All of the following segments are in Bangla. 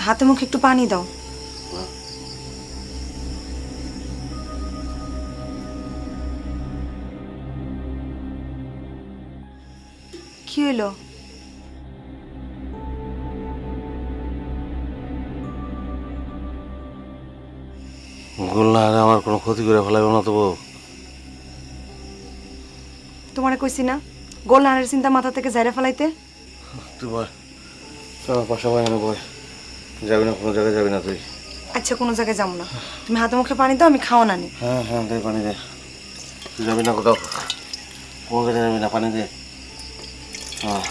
হাতে মুখে একটু পানি দাও। কি হলো? গোলনা আরে আমার কোনো ক্ষতি করে ফেলাবে না তো বউ? তোমারে কইছি না গোলনারের চিন্তা মাথা থেকে ঝাইরা ফেলাইতে? তুই বয়, তোমার পাশা পায় না বয়, যাবি না কোনো জায়গায়, যাবি না তুই? আচ্ছা কোনো জায়গায় যাবো না, তুমি হাতে মুখে পানি দাও, আমি খাওয়া না নি। হ্যাঁ হ্যাঁ দে পানি দে, তুই যাবি না কোথাও, কোনো জায়গায় যাবি না, পানি দে। হ্যাঁ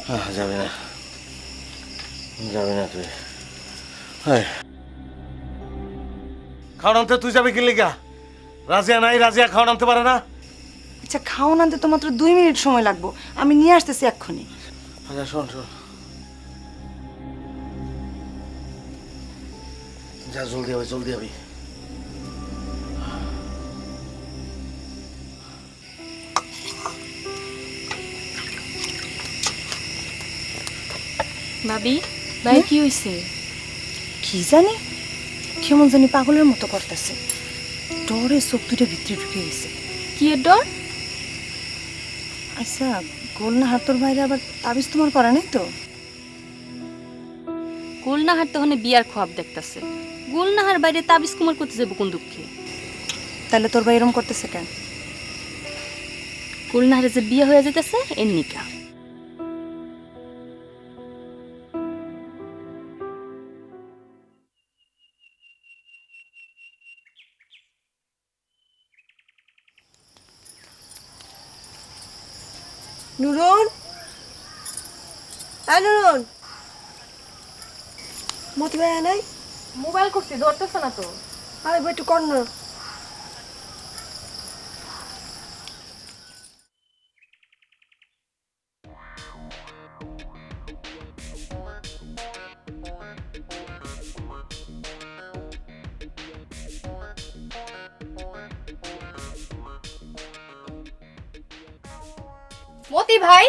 হ্যাঁ যাবি না, যাবি না তুই। হ্যাঁ খাওয়ান আনতে তুই যাবি কি লিগা? রাজিয়া নাই, রাজিয়া খাওয়ান আনতে পারে না? আচ্ছা খাওয়া আনতে তো মাত্র 2 মিনিট সময় লাগবো, আমি নিয়ে আসতেছি এক্ষুনি। আচ্ছা শোন শোন, যা জলদি হবে, জলদি হবে। ভাবি ভাই কি হইছে? কি জানি কেমন জানি পাগলের মতো করতেছে, ডরে চোখ দুটো ভিতরে ঢুকে গেছে। কি এর ডর? আচ্ছা গোলনা হাতর বাইরে আবার তাবিজ তোমার করা নেই তো? গোলনাহার তো ওখানে বিয়ার খোয়াব দেখতাছে, গোলনাহার বাইরে তাবিজ কুমার করতে যাবো কোন দুঃখে? তাহলে তোর ভাই এরম করতেছে কেন? গোলনাহারে যে বিয়ে হয়ে যেতেছে এর নিকা। নুরুন, নুরুন, মতি ভাই নাই? মোবাইল করছি ধরতেছে না তো। আরে বই একটু কর না। মতি ভাই,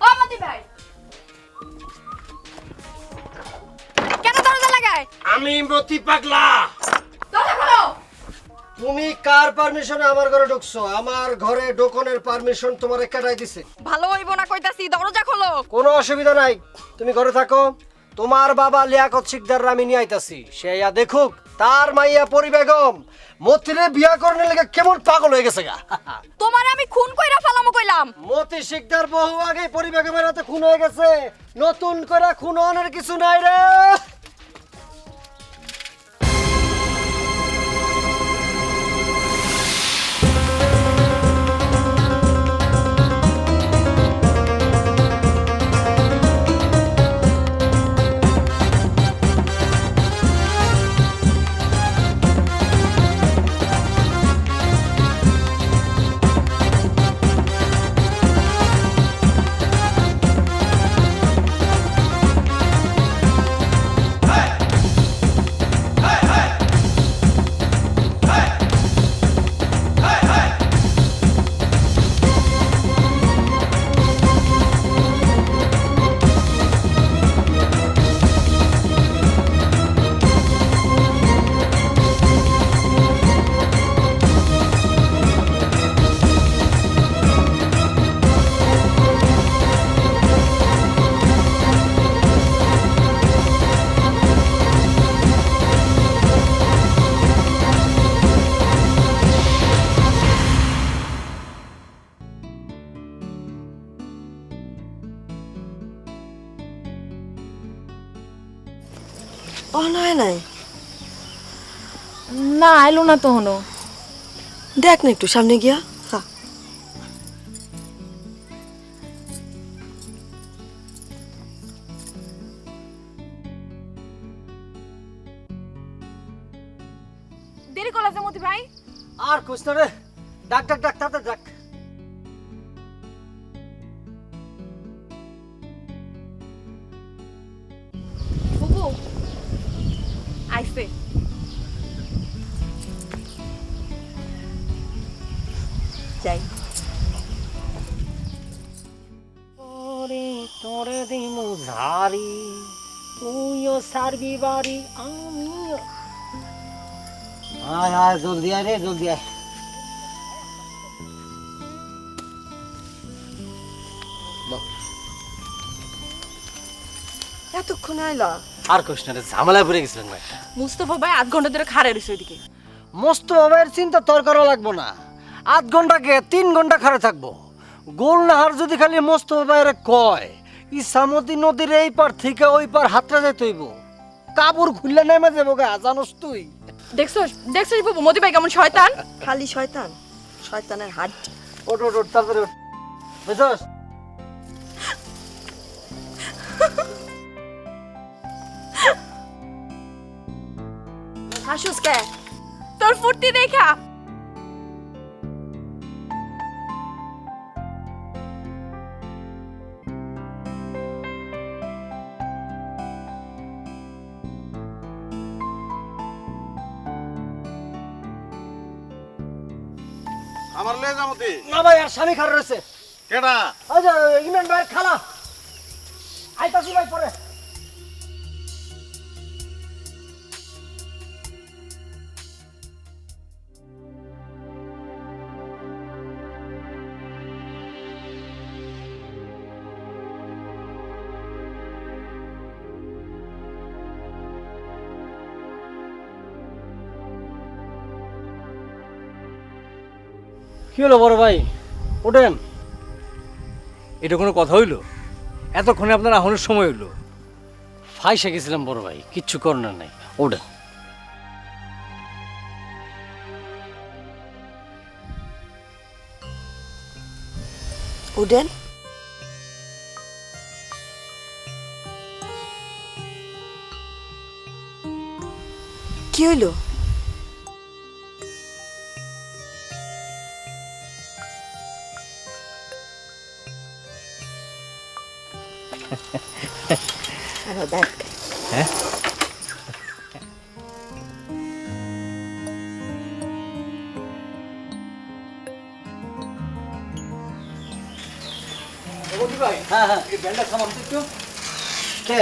ও মতি ভাই, কেন দরজা লাগায়? আমি মতি পাগলা। দরজা খোলো। তুমি কার পারমিশনে আমার ঘরে ঢুকছো? আমার ঘরে ঢোকনের পারমিশন তোমারে কেটাই দিছে। ভালো হইব না কইতাছি, দরজা খোলো। কোনো অসুবিধা নাই, তুমি ঘরে থাকো। তোমার বাবা লিয়াকত শিকদার আমি নিয়ে আইতাছি, সে ইয়া দেখুক তার মাইয়া পরি বেগম মতিরে বিয়া করনে লেগে কেমন পাগল হয়ে গেছে গা। তোমার আমি খুন কইরা ফালামু কইলাম। মতি শিকদার বহু আগে পরি বেগমের হাতে খুন হয়ে গেছে, নতুন করে খুন হওয়ার কিছু নাই রে। অনয় নাই? না আইলো না তো হনো। দেখ না একটু সামনে গিয়া। হ্যাঁ দেরি করলা যে মতি ভাই। আর খুঁজতে রে, ডাক ডাক ডাক তাড়াতাড়ি ডাক। বুবু আইছে। যাই। তোরে দিমু ঝাড়ি তুইও সারবি বাড়ি আমিও। আয় আয় জলদি আয় রে জলদি আয়। এতক্ষণ আইলা? আর কোশ্চেনে ঝামেলায় পড়ে গেছিলেন ভাই। মুস্তফা ভাই 8 ঘন্টা ধরে খাড়া রইছে ওইদিকে। মস্ত ভাইয়ের চিন্তা তোর করা লাগবো না, 8 ঘন্টাকে 3 ঘন্টা খাড়ে থাকবো। গোলনাহার যদি খালি মস্ত ভাইয়ের কয় ইসামতি নদীর এই পার থেকে ওই পার হাতটা যাইতে হইব, কাপড় খুললে নেমে যাবো গা, জানোস তুই? দেখছস দেখছস বাবু মতি ভাই কেমন শয়তান? খালি শয়তান, শয়তানের হাড্ডি। ওঠ ওঠ ওঠ তাড়াতাড়ি ওঠ, বুঝছস? হাসুস কে? তোর ফুর্তি দেখা। আমার লয়ে যামতি না ভাই, আর স্বামী খারাপ রয়েছে। কেডা? ওই যে ইমরান ভাইয়ের খালা আইতাছি ভাই পরে। কি হলো বড় ভাই, ওঠেন। এটা কোনো কথা হইলো? এতক্ষণে আপনার আহনের সময় হইলো। ফাইসে গেছিলাম বড় ভাই, কিচ্ছু করণের নাই, ওঠেন। উডেন কি হইলো? দেখ হ্যাঁ, হ্যাঁ হ্যাঁ, এই ব্যান্ডটা থামাম তো একটু। কে?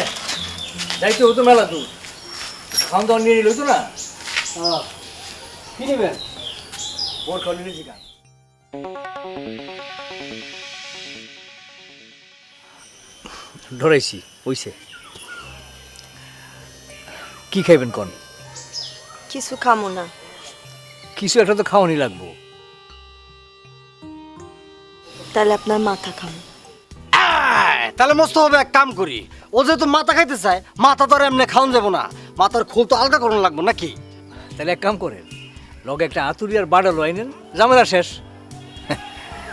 যাইতে হতো মেলা দূর, খাওয়ান দাওয়ান নিয়ে নিল হতো না। কি নেবেন? ওর খাওয়ান নিয়ে নিয়েছি গান। ধরাইছি হইছে। কি খাইবেন কোন? কিছু খামো না। কিছু একটা তো খাওয়ানি লাগবো। তাহলে আপনার মাথা খামো। তাহলে মস্ত হবে, এক কাম করি, ও যেহেতু মাথা খাইতে চায়, মাথা তো আর এমনি খাওয়ান যাবো না, মাথার খোল তো আলগা করানো লাগবো নাকি? তাহলে এক কাম করেন, লগে একটা আতুরি আর বাড়ালো আইনেন, ঝামেলা শেষ।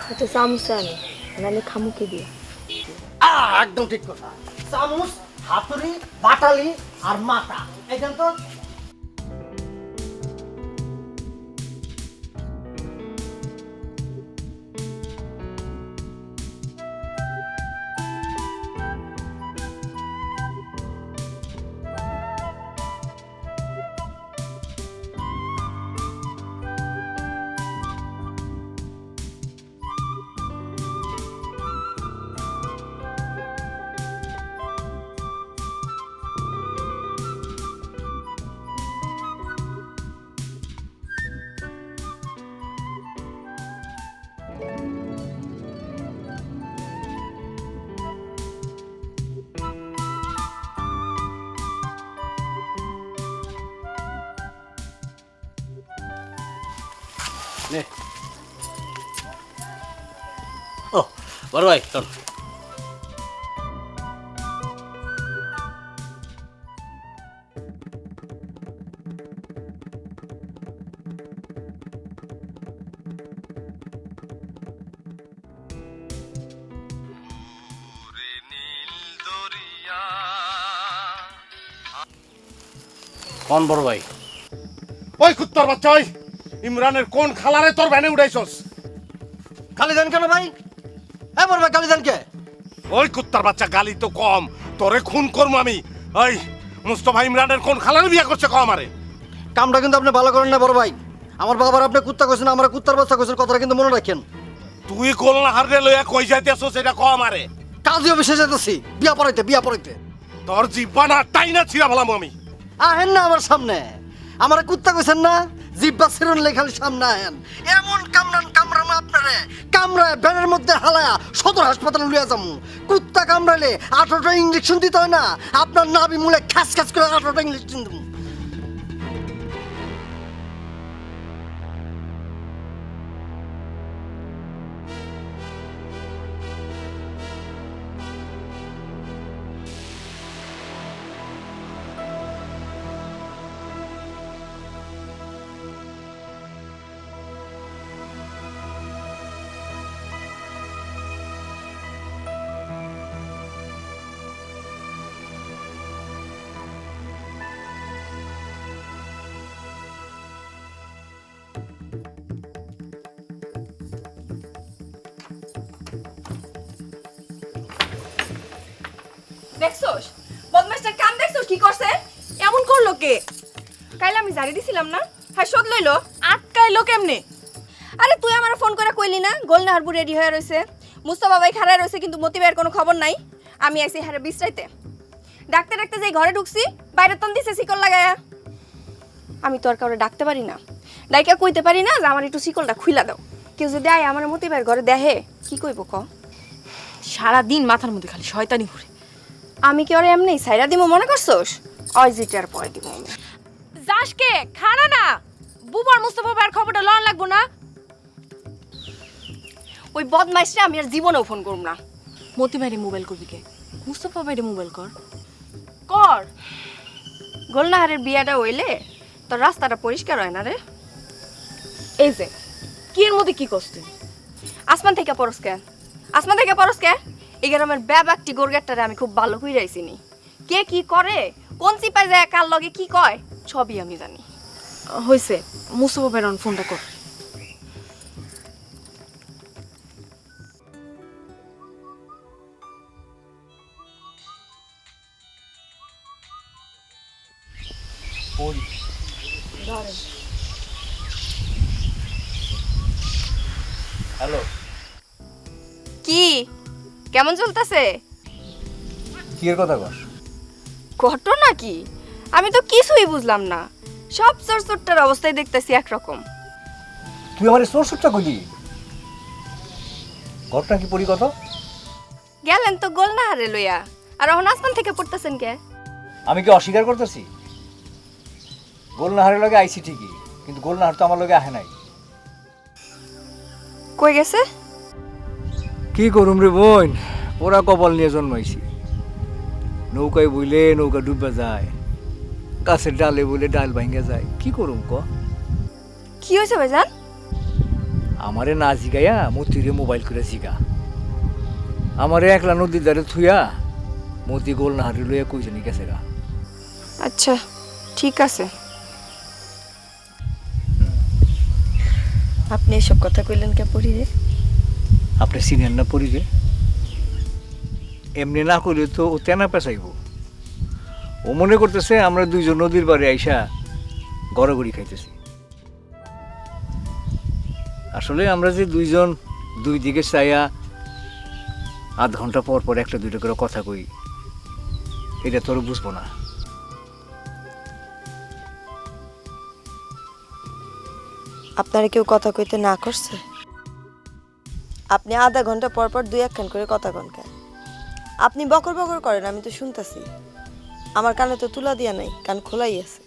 আচ্ছা চামচে আনি, নাহলে খামুকে দিয়ে। একদম ঠিক কথা, চামচ, হাতুড়ি, বাটালি আর মাথা, এই দেন তো। নে। ও বড় ভাই চল। কোন বড় ভাই? ওই কুত্তার বাচ্চা, ওই ইমরানের কোন খালারে তোর ভ্যানে উঠাইছস? গালি দেন কেন ভাই? হ্যাঁ বড় ভাই, গালি দেন কে? ওই কুত্তার বাচ্চা, গালি তো কম, তোরে খুন করবো আমি। ওই মুস্তফা ইমরানের কোন খালারে বিয়ে করছে কম আমারে? কামটা কিন্তু আপনি ভালো করেন না বড় ভাই। আমার বাবার আপনি কুত্তা কইছেন, আমার কুত্তার বাচ্চা কইছেন, কথাটা কিন্তু মনে রাখেন। তুই কোন হারে লইয়া কই যাইতেছস এটা কম আমারে? কাজী অফিসে যেতেছি বিয়া পড়াইতে তোর জিব্বানা টাইনা ছিড়া ফেলাম আমি। আহেন না আমার সামনে। আমারে কুত্তা কইছেন না, জিব্বা ছিরন লেখালি সামনে আহেন। এমন কামড়ানো আপনারে কামড়ায় ব্যানের মধ্যে হালায়া সদর হাসপাতালে লইয়া যামু। কুত্তা কামড়াইলে 18টা ইঞ্জেকশন দিতে হয় না, আপনার নাভি মূলে খ্যাস খ্যাস করে 18টা ইঞ্জেকশন দেবো। দেখছোস বদমাইশটার কাম দেখছোস কি করছে? এমন করলো কে? কাইলে আমি জারি দিছিলাম না, হ্যাঁ শোধ লইলো। আটকাইলো কেমনে? আরে তুই আমার ফোন করে কইলি না গোলনাহারবু রেডি হয়ে রইছে, মুস্তাফা ভাই খাড়ায় রইছে, কিন্তু মতিবের কোনো খবর নাই। আমি আইছি হারে বিশ্রাইতে। ডাকতে ডাকতে যেই ঘরে ঢুকছি বাইরে তন দিছে শিকল লাগায়া। আমি তো আর কাউরে ডাকতে পারি না, ডাইকা কইতে পারি না যে আমার একটু শিকলটা খুইলা দাও। কেউ যদি আয় আমার মতিবের ঘরে দেখে কি কইব ক? সারাদিন মাথার মধ্যে খালি শয়তানি ঘুরে। আমি কি ওরে এমনি সাইরা দিব মনে করছোস? ওই যেটার পরে দিব আমি। যাসকে খানা না বুবার মুস্তাফা ভাইয়ের খবরটা লন লাগবো না। ওই বদমাইশরে আমি আর জীবনেও ফোন করব না। মতি ভাইরে মোবাইল করবি কে? মুস্তাফা ভাইরে মোবাইল কর। কর, গোলনাহারের বিয়াটা হইলে তোর রাস্তাটা পরিষ্কার হয় না রে। এই যে কি এর মধ্যে কি করছ তুই? আসমান থেকে পরস্কে, আসমান থেকে পরস্কে। এই গ্রামের ব্যাবাকটি গোরগাটটারে আমি খুব ভালো কইরা আইছিনি। কে কি করে, কোন চিপায় যায়, কার লগে কি কয়, সবই আমি জানি। হইছে, মুস্তাফা ভাইয়ের ফোনটা কর। হ্যালো, কি কেমন চলতেছে? কি এর কথা কস? ঘটনা কি? আমি তো কিছুই বুঝলাম না। সব চোরটার অবস্থায় দেখতেছি একরকম। তুই আমার সোর্সটা কইলি? ঘটনা কি পড়ি কত? গেলেন তো গোলনাহারে লইয়া, আর এখন আসমান থেকে পড়তেছেন কে? আমি কি অস্বীকার করতেছি? গোলনাহারের লগে আইছি ঠিকই, কিন্তু গোলনাহার তো আমার লগে আহে নাই। কই গেছে? কি করুম রে বোন, ওরা কপাল নিয়ে জন্মাইছি। নৌকায় বইলে নৌকা ডুবে যায়, গাছের ডালে বলে ডাল ভাঙ্গে যায়। কি করুম ক? কি হয়েছে ভাইজান? আমারে না জিগাইয়া মতিরে মোবাইল করে জিগা। আমারে একলা নদীর ধারে থুইয়া মতি গোলনাহারে লইয়া কই জানি গেছে গা। আচ্ছা ঠিক আছে। আপনি এসব কথা কইলেন কে পড়ি রে? আপনি চিনেন না পড়ি রে? এমনি না করলে তো ও তেনা পেঁচাইব। ও মনে করতেছে আমরা দুইজন নদীর পাড়ে আইসা গড়াগড়ি খাইতেছি। আসলে আমরা যে দুইজন দুই দিকে চাইয়া আধ ঘন্টা পর পর একটা দুইটা করে কথা কই, এটা তোর বুঝবো না। আপনারা কেউ কথা কইতে না করছে? আপনি আধা ঘন্টা পর পর দুই একখান করে কথা কন কেন? আপনি বকর বকর করেন, আমি তো শুনতাছি। আমার কানে তো তুলা দিয়া নাই, কান খোলাই আছে।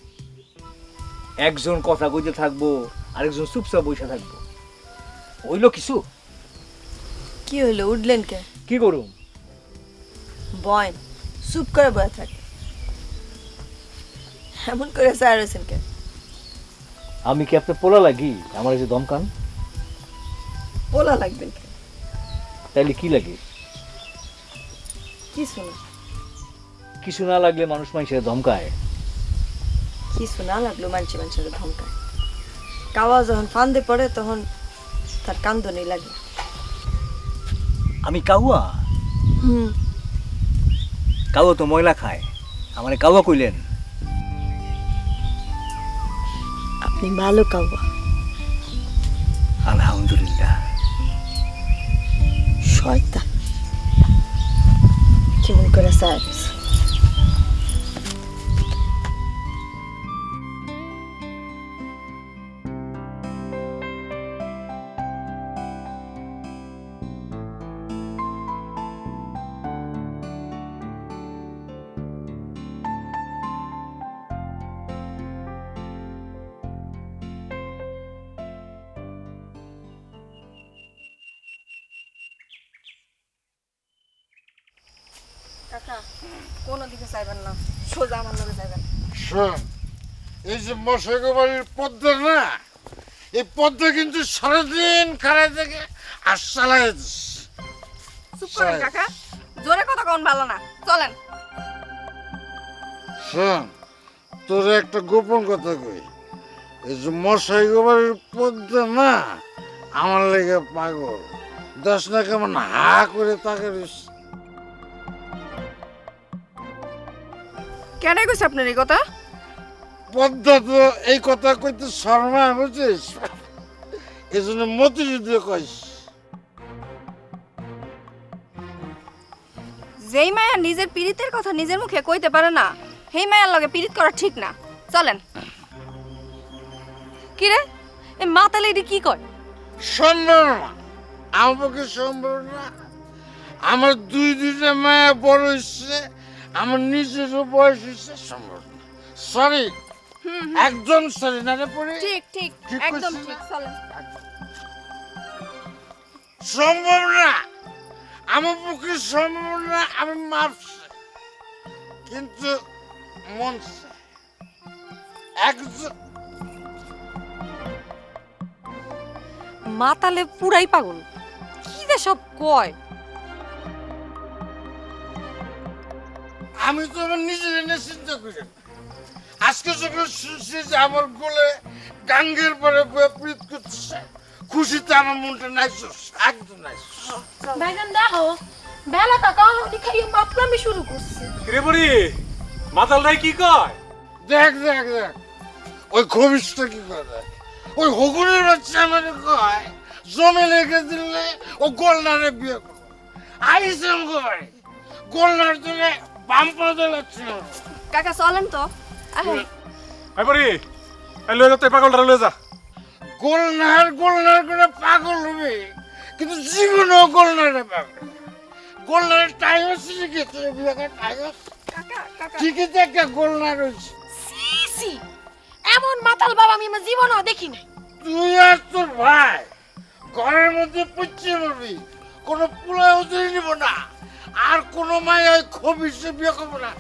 একজন কথা কইতে থাকবো, আরেকজন চুপচাপ বসে থাকবো, হইলো কিছু? কি হইলো, উঠলেন কে? কি করুম? বয়েন, চুপ করে বয়ে থাকে। এমন করে স্যার হয়েছেন কে? আমি কি আপনার পোলা লাগি আমার যে দমকান? বলা লাগবেন কে? তাইলে কি লাগে? কিছু না। কিছু না লাগলে মানুষ মানুষের ধমকায়। কিছু না লাগলো মানুষের ধমকায়। কাওয়া যখন ফান্দে পড়ে তখন তার কান্দনি লাগে। আমি কাউয়া? কাউয়া তো ময়লা খায়, আমারে কাউয়া কইলেন? আপনি ভালো কাওয়া। আলহামদুলিল্লাহ। শয়তান। কেমন করে স্যার কাকা কোনো দিকে চাইবেন না সোজা আমার লগে যাবেন শোন, এই যে মশাইগো বাড়ির পদ্মা না, এই পদ্মা কিন্তু সারাদিন খাড়াই থেকে আর চালাই চুপ করেন কাকা জোরে কথা কোন ভালো না চলেন শোন, তোর একটা গোপন কথা কই, এই যে মশাইগো বাড়ির পদ্মা না আমার লেগে পাগল, দশ না কেমন হা করে তাকে রইছে। কেন কইছে আপনার এই কথা পদ্মা তো এই কথা কইতে শর্মা, বুঝছিস, এই জন্য মতি যদি কইস। যেই মায়া নিজের পীড়িতের কথা নিজের মুখে কইতে পারে না সেই মায়ার লগে পীড়িত করা ঠিক না চলেন কি রে এই মাতালে এটি কি কয়? সম্ভব না, আমার পক্ষে সম্ভব না। আমার দুইটা মায়া বড় হচ্ছে, আমার নিজেরও বয়স হচ্ছে, সম্ভব না। সরি, একদম সরি না রে পড়ি, ঠিক ঠিক ঠিক একদম কইছি ঠিক না? চলেন সম্ভব না, আমার পক্ষে সম্ভব না। আমি মাপছি, কিন্তু মন চায়। একদম মাতালে পুরাই পাগল, কি যে সব কয়। আমি তো আমার নিজের এনে চিন্তা করি না। আজকে যখন শুনছি যে আমার গোলে গাঙ্গের পরে বয়ে প্রীত করতেছে, খুশিতে আমার মনটা নাইছস, একদম নাইছস। ভাইজান দেখো বেলা কাকা দেখাই মাতলামি শুরু করছে রে বুড়ি মাতালটাই কি কয়? দেখ দেখ দেখ, ওই খবিসটা কি করে, ওই হগুনের বাচ্চা আমার কয় জমে লেগে দিলে ও গোলনারে বিয়ে করবো। আইসেম কয় গোলনার দিলে বাম পা দিলাচ্ছিল। কাকা চলেন তো আহেন আই বুড়ি এই লয়ে যা, তুই পাগলটা লয়ে যা। গোলনার করে পাগল হবে, কিন্তু জীবনেও গোলনারে পাবে। গোলনারের টাইম আছে কি তোর বিয়ে করার টাইম আছে? কাকা কাকা ঠিকই তো একটা গোলনার হয়েছে। সি এমন মাতাল বাবা আমি আমার জীবনেও দেখি নাই তুই আর তোর ভাই ঘরের মধ্যে পচে মরবি, কোনো পুলা ওদের নিব না, আর কোনো মায় ওই খবিসে বিয়ে করবো না।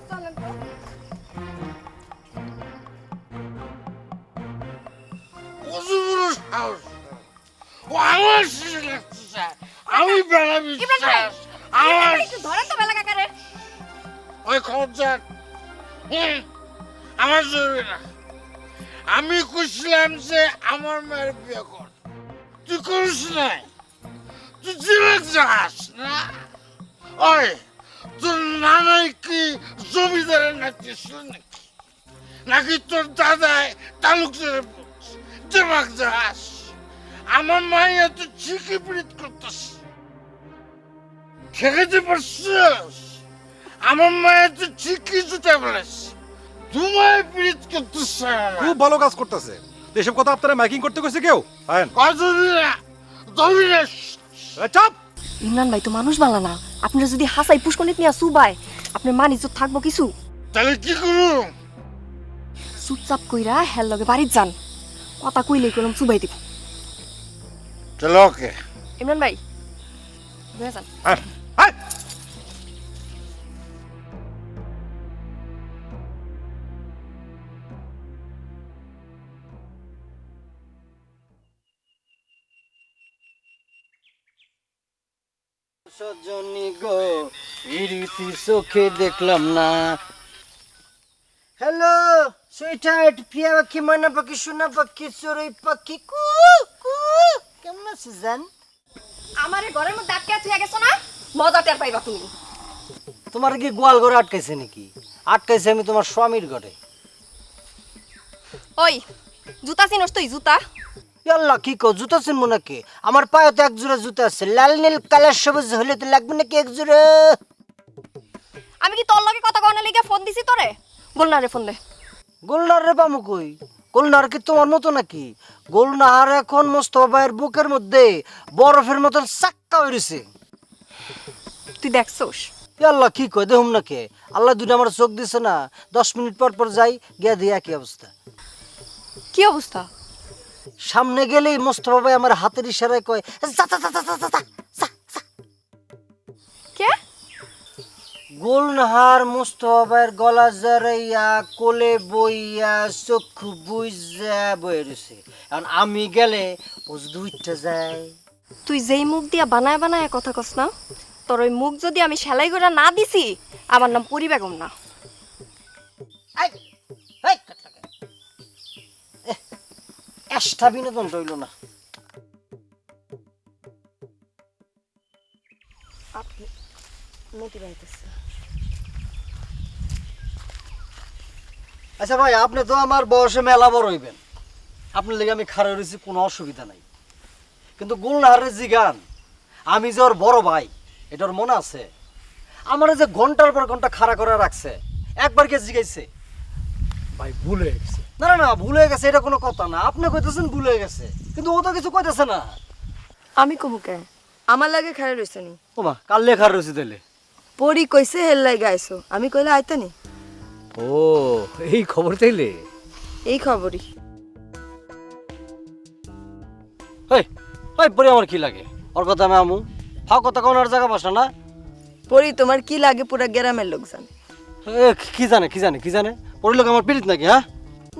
চলেন তো কত বড় সাহস, ও আমার শিশু লাগতে চায়, আমি বেড়া বিশ্বাস আমার একটু ধরেন তো বেলা কাকারে ওই খবর যাক। আমার জরুরি না, আমি খুঁজছিলাম যে আমার মায়ের বিয়ে কর, তুই করিস নাই, তুই জীবন যাস না। ওই তোর নানাই কি জমিদারের নাতি ছিল নাকি, নাকি তোর দাদাই তালুকদারের দিমাগ যাস? আমার মাইয়া তো ঠিকই প্রীত করতেছে, ঠেকাতে পারছিস? আমার মায়া তো ঠিকই জুতা বলেছে, তোমায় প্রীত করতেছে। খুব ভালো কাজ করতেছে। এসব কথা আপনারা মাইকিং করতে কইছে কেউ? আয়েন চাপ। ইমরান ভাই তো মানুষ ভালো না আপনারা যদি হাসাই পুষ্কনিত নিয়ে সুবাই আপনার মান ইজ্জত থাকবো কিছু তাহলে কি করুন? চুপচাপ কইরা হেল লগে বাড়ির যান কথা কইলেই কলম সুবাই দিব চলো ওকে। ইমরান ভাই বুঝে যান আয়, আয়। সজনী গো ইরিতি চোখে দেখলাম না। হ্যালো সুইটহার্ট, প্রিয়া পাখি, ময়না পাখি, সোনা পাখি, চড়ুই পাখি, কু কু, কেমন আছিস জান? আমারে ঘরের মধ্যে আটকে থুয়া গেছো না মজা টের পাইবা তুমি তোমার কি গোয়াল ঘরে আটকাইছে নাকি? আটকাইছে আমি তোমার স্বামীর ঘরে। ওই জুতা চিনস তুই জুতা আল্লাহ কি কো জুতা চিনবো নাকি? আমার পায়ে তো এক জোড়া জুতা আছে, লাল নীল কালার সবুজ হলে তো লাগবে নাকি এক জোড়া? আমি কি তোর লগে কথা কওয়ার লাগি ফোন দিছি তোরে? গোলনারে ফোন দে। গোলনার রে পামু কই? গোলনার কি তোমার মতো নাকি? গোলনার এখন মোস্তফা ভাইয়ের বুকের মধ্যে বরফের মতন চাক্কা হয়েছে। তুই দেখছস? আল্লাহ কি কয় দেখুম নাকি? আল্লাহ দুটো আমার চোখ দিছে না, 10 মিনিট পর পর যাই গিয়া দিয়ে একই অবস্থা। কি অবস্থা? সামনে গেলেই মোস্তফা ভাই আমার হাতের ইশারায় কয় যা যা যা যা যা যা, যা, যা। কে? গোলনাহার মোস্তফা ভাইয়ের গলা জড়াইয়া কোলে বইয়া চক্ষু বুঝা বয়ে রয়েছে। এখন আমি গেলে ও যদি উঠতে যায়। তুই যেই মুখ দিয়া বানায় বানায় কথা কস না, তোর ওই মুখ যদি আমি সেলাই করে না দিছি, আমার নাম পরি বেগম না। এই, এই, কাটলাকে। এষ্টা বিনোদন রইল না। আচ্ছা ভাই, আপনি তো আমার বয়সে মেলা বড় হইবেন, আপনার লেগে আমি খারাপ রয়েছি, কোনো অসুবিধা নাই। কিন্তু গুলনাহারের জি গান, আমি যে ওর বড় ভাই, এটা ওর মনে আছে? আমার যে ঘন্টার পর ঘন্টা খাড়া করে রাখছে, একবার কে জিগাইছে? ভাই ভুল হয়ে গেছে। না না না, ভুল হয়ে গেছে এটা কোনো কথা না। আপনি কইতেছেন ভুল হয়ে গেছে, কিন্তু ও তো কিছু কইতেছে না। আমি কমু কে? আমার লাগে খারাপ রইছে নি? ওমা, কাল লেখা রয়েছে তাইলে। পরি কইছে হেল লাগে আইছো, আমি কইলে আইতানি। ও এই খবর তাইলে? এই খবরই। হেই হেই, পরে আমার কি লাগে? ওর কথা আমি আমু ফাও কথা কোন আর জায়গা বসা না। পরি তোমার কি লাগে পুরা গ্রামের লোক জানে। এ, কি জানে কি জানে কি জানে? পরে লোক আমার পিরিত নাকি? হ্যাঁ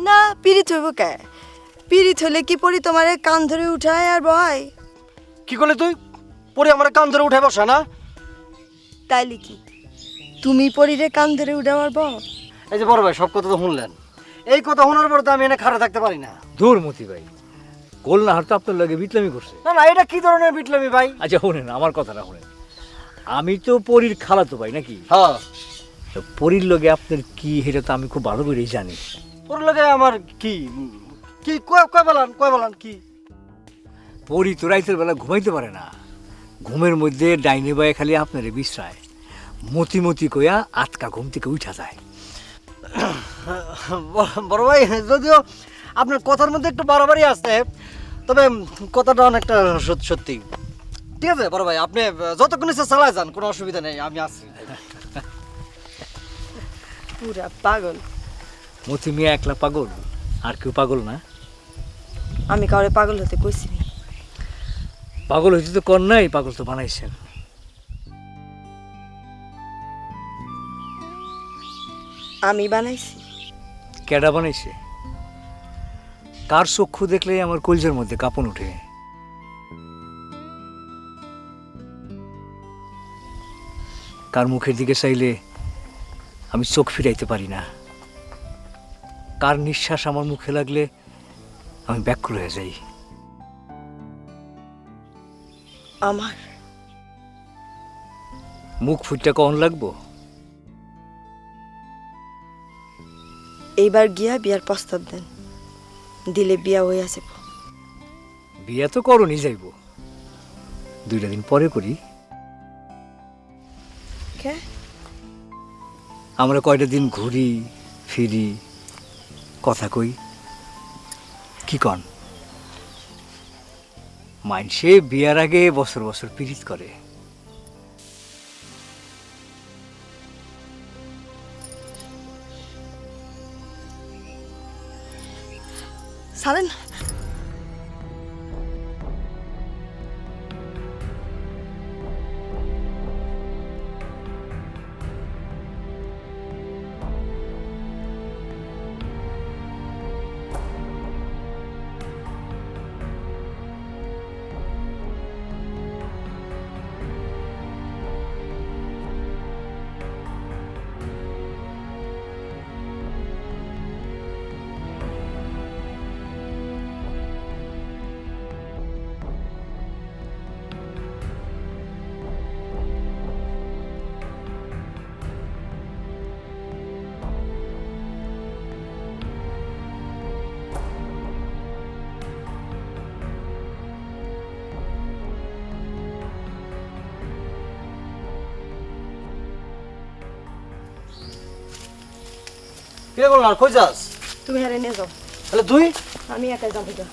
না, পিরিত হইব কে? পিরিত হলে কি পরি তোমারে কান ধরে উঠায় আর বয়? কি করলে তুই? পরে আমার কান ধরে উঠে বসা না? তাইলে কি তুমি পরিরে কান ধরে উঠাবার বল? এই যে বড় ভাই, সব কথা তো শুনলেন। এই কথা শোনার পর তো আমি এনে খাড়া থাকতে পারি না। দূর মতি ভাই, গোলনাহার তো আপনার লাগে বিটলামি করছে। না না, এটা কি ধরনের বিটলামি ভাই? আচ্ছা শোনেন, আমার কথাটা শোনেন। আমি তো পরীর খালাতো ভাই নাকি? হ্যাঁ, তো পরীর লগে আপনার কি, সেটা তো আমি খুব ভালো করেই জানি। ওর লগে আমার কি কি কয় বলান কি? পরী তো রাইতের বেলা ঘুমাইতে পারে না, ঘুমের মধ্যে ডাইনি বায়ে খালি আপনারে বিশ্রায়, মতি মতি কইয়া আটকা ঘুম থেকে উঠা যায়। বড় ভাই, যদিও আপনার কথার মধ্যে একটু বাড়াবাড়ি আছে, তবে কথাটা অনেকটা সত্যি। ঠিক আছে বড় ভাই, আপনি যতক্ষণ ইচ্ছা চালায় যান, কোনো অসুবিধা নেই, আমি আছি। পুরা পাগল। মতি মিয়া একলা পাগল, আর কেউ পাগল না? আমি কাউরে পাগল হতে কইছি নি। পাগল হইতে তো কর নাই, পাগল তো বানাইছেন। আমি বানাইছি? কেডা বানাইছে? কার চক্ষু দেখলেই আমার কলজের মধ্যে কাঁপন উঠে। কার মুখের দিকে চাইলে আমি চোখ ফিরাইতে পারি না, কার নিঃশ্বাস আমার মুখে লাগলে আমি ব্যাকুল হয়ে যাই। আমার মুখ ফুটটা কখন লাগবো? এইবার গিয়া বিয়ার প্রস্তাব দেন, দিলে বিয়া হইয়া যাব। বিয়া তো করনি যাইব, 2টা দিন পরে করি। কে? আমরা কয়টা দিন ঘুরি ফিরি, কথা কই, কি কন? মানসে বিয়ার আগে বছর বছর পিরিত করে। সালেন, কে বল না কই যাস তুমি হারে নিয়ে যাও, তাহলে তুই আমি একাই যাবো যা।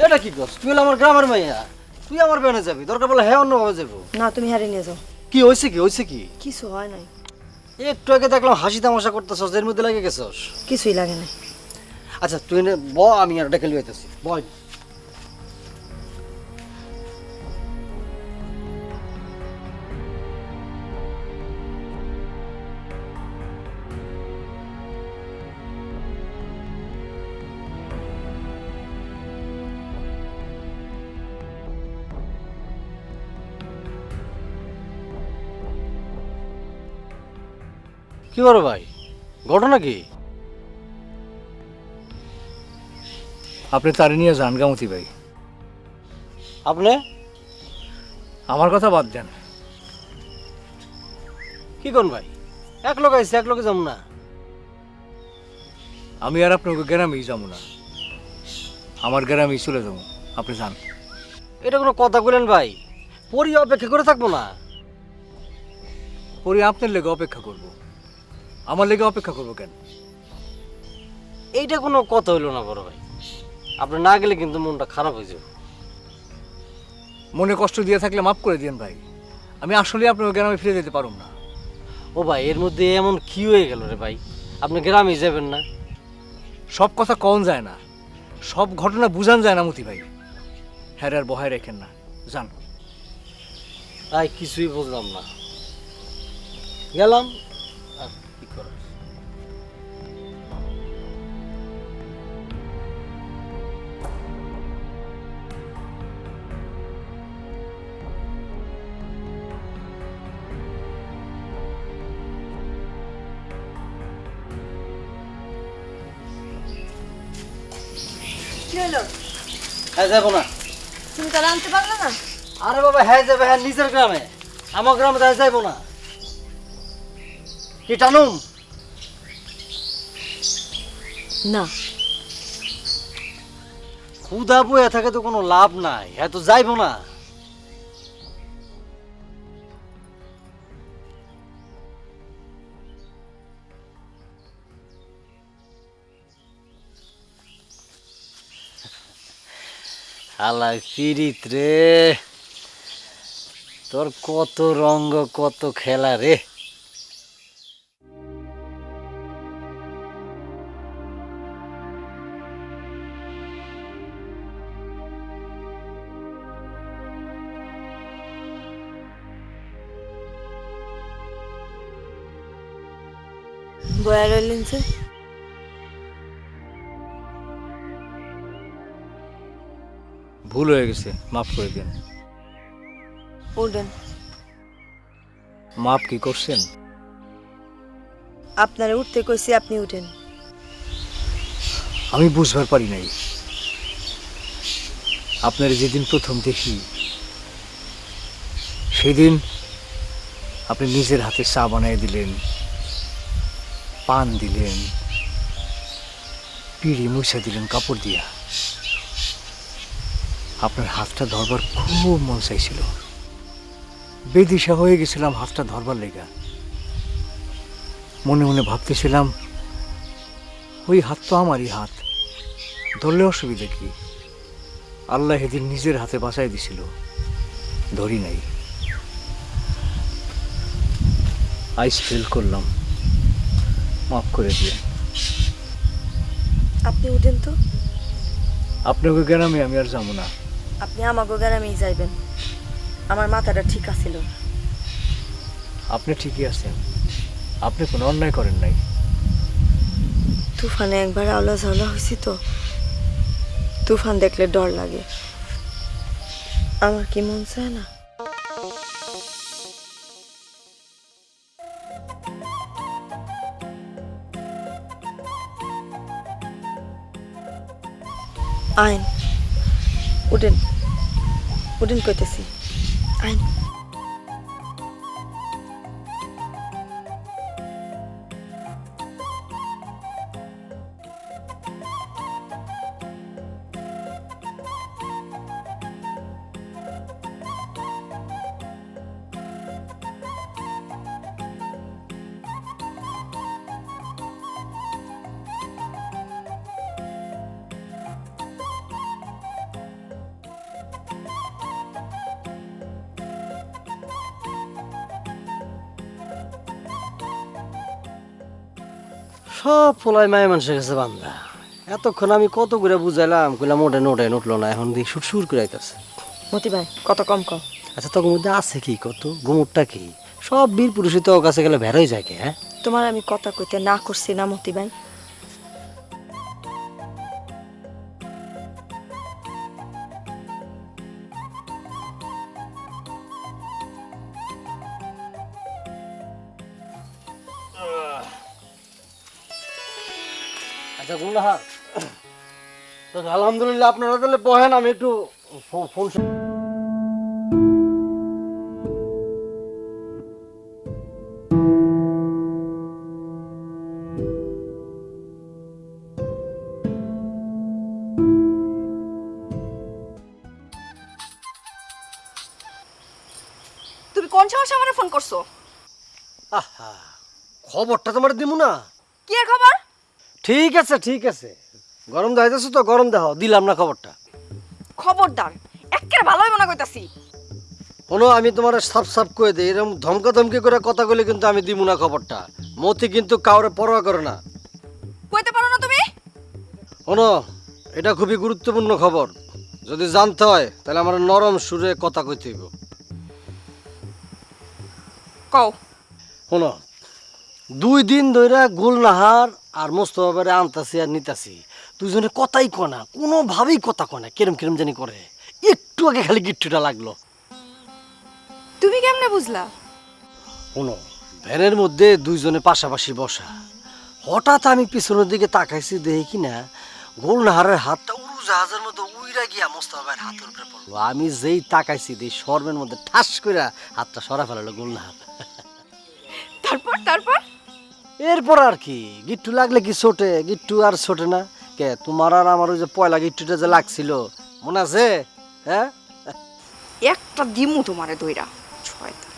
এটা কি করছ? তুই হলো আমার গ্রামের মাইয়া, তুই আমার বেনে যাবি, দরকার বলে হ্যাঁ অন্যভাবে যাবো। না তুমি হারে নিয়ে যাও। কি হয়েছে কি হয়েছে কি? কিছু হয় নাই, একটু আগে দেখলাম হাসি তামাশা করতেছস, এর মধ্যে লাগে গেছস। কিছুই লাগে নাই। আচ্ছা তুই নে ব, আমি আর ডেকে লইতেছি, বয়। কি বড় ভাই, ঘটনা কি? আপনি তারে নিয়ে যান গামতি ভাই। আপনি আমার কথা বাদ দেন। কি কোন ভাই, এক লোক আইছে এক লোকে যাম না। আমি আর আপনাকে গ্রামেই যাবো না, আমার গ্রামেই চলে যাবো, আপনি যান। এটা কোনো কথা বলেন ভাই? পরি অপেক্ষা করে থাকবো না? পরে আপনার লেগে অপেক্ষা করব, আমার লেগে অপেক্ষা করবো কেন? এইটা কোনো কথা হইলো না বড় ভাই, আপনি না গেলে কিন্তু মনটা খারাপ হয়ে যাবে। মনে কষ্ট দিয়ে থাকলে মাফ করে দিন ভাই, আমি আসলে আপনার গ্রামে ফিরে যেতে পারব না। ও ভাই, এর মধ্যে এমন কি হয়ে গেল রে ভাই? আপনি গ্রামে যাবেন না? সব কথা কন যায় না, সব ঘটনা বুঝান যায় না মতি ভাই। হ্যাঁ আর বহায় রেখেন না, যান। তাই কিছুই বুঝলাম না, গেলাম আর কি করার। কি হলো? হ্যাঁ যাবো না। তুমি তাহলে আনতে পারলে না? আরে বাবা হ্যাঁ যাবে, হ্যাঁ নিজের গ্রামে, আমার গ্রামে তাই যাইবো না। কি টানুম? না, ক্ষুধা বয়ে থাকে তো কোনো লাভ নাই, হ্যাঁ তো যাইবো না। হালাই পিরিত রে, তোর কত রঙ্গ কত খেলা রে। বয়া রইলেন যে? ভুল হয়ে গেছে, মাফ করে দিন। উঠেন। মাফ কি করছেন? আপনারে উঠতে কইছি, আপনি উঠেন। আমি বুঝবার পারি নাই, আপনার যেদিন প্রথম দেখি সেদিন আপনি নিজের হাতে চা বানিয়ে দিলেন, পান দিলেন, পিড়ি মুছে দিলেন কাপড় দিয়া। আপনার হাতটা ধরবার খুব মন চাইছিল, বেদিশা হয়ে গেছিলাম হাতটা ধরবার লেগা। মনে মনে ভাবতেছিলাম ওই হাত তো আমারই হাত, ধরলে অসুবিধা কি? আল্লাহ এদিন নিজের হাতে বাঁচাই দিছিল, ধরি নাই। আইস ফেল করলাম, মাফ করে দিয়ে। আপনি উঠেন তো। আপনাকে গ্রামে আমি আর যাবো না। আপনি আমাকে গ্রামেই যাইবেন, আমার মাথাটা ঠিক আছিল না। আপনি ঠিকই আছেন, আপনি কোনো অন্যায় করেন নাই। তুফানে একবার আওলা ঝাওলা হয়েছি তো, তুফান দেখলে ডর লাগে। আমার কি মন চায় না? আইন উঠেন, উঠেন কইতেছি, আইন। সব পোলাই মায়ের মানুষের কাছে বান্ধা। এতক্ষণ আমি কত করে বুঝাইলাম, কইলাম ওঠেন ওঠেন, উঠলো না, এখন দিয়ে সুর করে আইতাছে। মতি ভাই কত কম কম। আচ্ছা তোর মধ্যে আছে কি কত, গুমুরটা কি? সব বীর পুরুষই তো ওর কাছে গেলে বেরোই যায় কে? হ্যাঁ, তোমার আমি কথা কইতে না করছি না মতি ভাই? আচ্ছা গুলনাহার, তো আলহামদুলিল্লাহ আপনারা তাহলে বহেন, আমি একটু ফোন। তুমি কোন সাহসে আমারে ফোন করছো? আহা, খবরটা তোমার দিমু না? কি এর খবর? ঠিক আছে ঠিক আছে, গরম দেখাইতেছো তো গরম দেখাও, দিলাম না খবরটা। খবরদার, একেবারে ভালো হইব না কইতাছি। শোনো, আমি তোমার সাফ সাফ করে দিই, এরকম ধমকা ধমকি করে কথা কইলে কিন্তু আমি দিমু না খবরটা। মতি কিন্তু কাউরে পরোয়া করে না। কইতে পারো না তুমি? শোনো, এটা খুবই গুরুত্বপূর্ণ খবর, যদি জানতে হয় তাহলে আমার নরম সুরে কথা কইতে হইব। কও। শোনো, 2 দিন ধইরা গুলনাহার আর মোস্তফারে আনতাছি আর নিতাছি, দুজনে কথাই কনা, কোনোভাবেই কথা কনা, কিরম কিরম জানি করে। একটু আগে খালি গিট্টুটা লাগলো। তুমি কেমনে বুঝলা? শোনো, ভ্যানের মধ্যে দুইজনে পাশাপাশি বসা, হঠাৎ আমি পিছনের দিকে তাকাইছি, দেখি কিনা গোলনাহারের হাতটা উড়োজাহাজের মতো উইরা গিয়া মোস্তফা ভাইয়ের হাতের উপরে পড়লো। আমি যেই তাকাইছি, দেই শর্মের মধ্যে ঠাস করে হাতটা সরা ফেলালো গোলনাহার। তারপর তারপর এরপর আর কি, গিট্টু লাগলে কি ছোটে? গিট্টু আর ছোটে না কে? তোমার আর আমার ওই যে পয়লা গিট্টুটা যে লাগছিল, মনে আছে? হ্যাঁ, একটা দিমু তোমারে দইরা ছয়টা।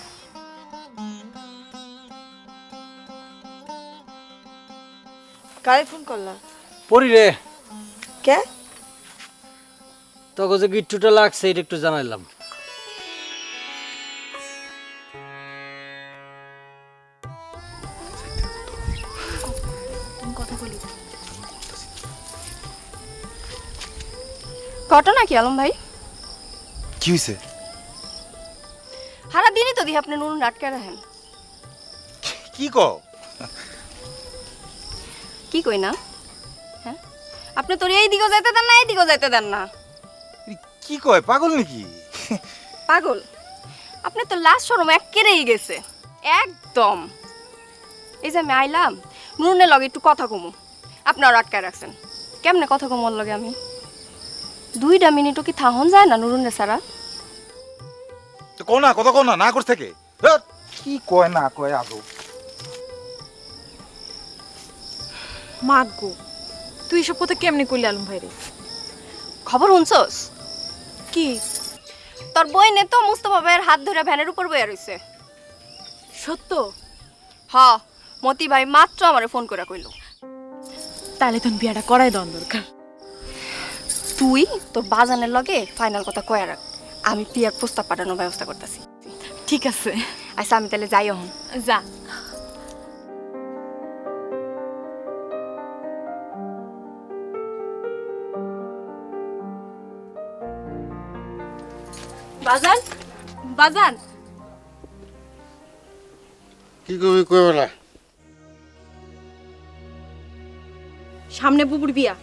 কারে ফোন করলা? পরি রে, কে? তোকে যে গিট্টুটা লাগছে এটা একটু জানাইলাম। ঘটনা কি আলম ভাই? কি হয়েছে? সারা দিনই তো দিই আপনি নুন আটকে রাখেন। কি কও? কি কই না? হ্যাঁ, আপনি তোর এই দিকেও যাইতে দেন না, এই দিকেও যাইতে দেন না। কি কয়, পাগল নাকি? পাগল? আপনি তো লাস্ট শরম একেরেই গেছে একদম। এই যে আমি আইলাম নুনের লগে একটু কথা কমু, আপনার আটকায় রাখছেন। কেমনে কথা কমর লগে আমি? 2টা মিনিটও কি থাহন যায় না নুরুনের সারা? তো কও না, কথা কও না, না করছে থেকে। ধ্যাৎ, কি কয় না কয় আদৌ। মাগো, তুই এসব কথা কেমনে কইলি আলম ভাই রে? খবর শুনছস? কি তোর বইনে তো মুস্তফা ভাইয়ের হাত ধরে ভ্যানের উপর বইয়া রইছে। সত্য? হ, মতি ভাই মাত্র আমারে ফোন করে কইল। তাহলে তোর বিয়াটা করাই দেওয়ার দরকার। তুই তোর বাজানের লগে ফাইনাল কথা কয়া রাখ, আমি পিয়ার প্রস্তাব পাঠানোর ব্যবস্থা করতেছি। ঠিক আছে, আচ্ছা আমি তাহলে যাই হন। যা। বাজান, বাজান, কি কবি কইবে না? সামনে বুবুর বিয়া,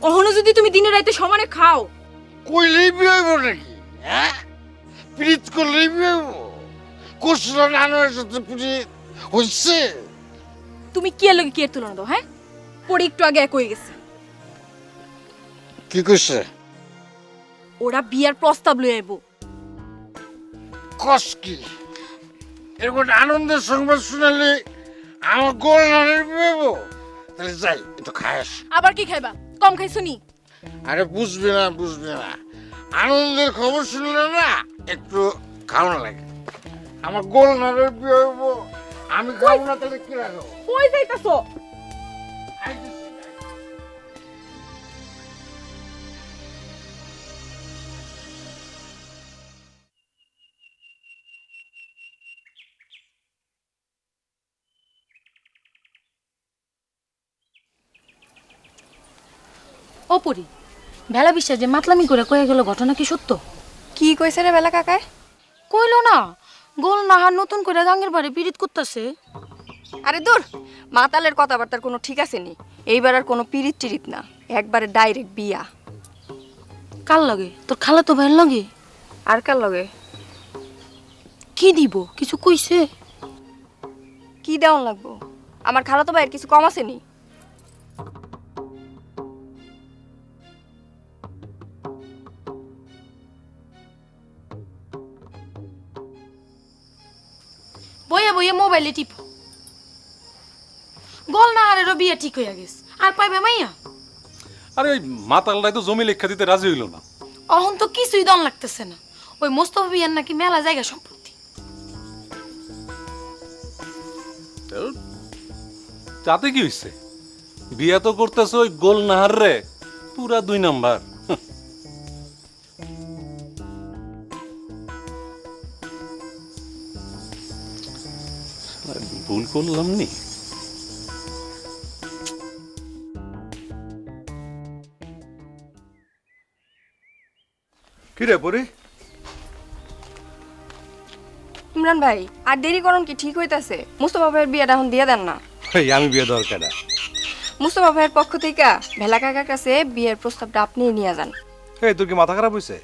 অহনো যদি তুমি দিনে রাইতে সমানে খাও। কইলেই বিয়ে হইব নাকি? হ্যাঁ, প্রীত করলেই বিয়ে হইব? কোসরা নানোর সাথে প্রীত হইছে? তুমি কি এর লগে কি এর তুলনা দাও? হ্যাঁ, পরে একটু আগে এক হয়ে গেছে। কি কইছে? ওরা বিয়ার প্রস্তাব লই আইবো। কস কি? এরকম আনন্দের সংবাদ শুনালে আমার গোল নানের বিয়ে হইব? তাহলে যাই, একটু খাস। আবার কি খাইবা? কম খাইছো নি? আরে বুঝবি না, বুঝবি না, আনন্দের খবর শুনলে না একটু খাওয়ানো লাগে। আমার গোল নানের বিয়ে হইব, আমি খাবো না তাহলে কি রাখবো? কই যাইতাছো? অপরি বেলা বিশ্বাস যে মাতলামি করে কয়ে গেল ঘটনা কি সত্য? কি কইছে রে বেলা কাকায়? কইলো না গোল নাহার নতুন করে গাঙ্গের বাড়ি পিরিত করতেছে। আরে দূর, মাতালের কথাবার্তার কোনো ঠিক আছে নি। এইবার আর কোনো পিরিত টিরিত না, একবারে ডাইরেক্ট বিয়া। কার লাগে? তোর খালা তো ভাইয়ের লাগে। আর কার লগে? কি দিব কিছু কইছে? কি দেওয়ান লাগবো? আমার খালাতো ভাইয়ের কিছু কম আছে নি? বইয়া বইয়া মোবাইলে টিপ। গোল নাহারেরও বিয়ে ঠিক হইয়া গেছে, আর পাইবে মাইয়া? আরে ওই মাতালটাই তো জমি লেখা দিতে রাজি হইল না। অহন তো কিছুই দন লাগতেছে না। ওই মোস্তফা বিয়ার নাকি মেলা জায়গা সম্পত্তি। তাতে কি হইছে? বিয়া তো করতেছে ওই গোল নাহার রে, পুরা 2 নাম্বার। ভুল করলাম নি? কি রে পরি? ইমরান ভাই, আর দেরি করুন কি ঠিক হইতাছে? মুস্তফা ভাইয়ের বিয়েটা এখন দিয়ে দেন না। আমি বিয়ে দরকার। মুস্তফা ভাইয়ের পক্ষ থেকে ভেলা কাকার কাছে বিয়ের প্রস্তাবটা আপনি নিয়ে যান। তোর কি মাথা খারাপ হয়েছে?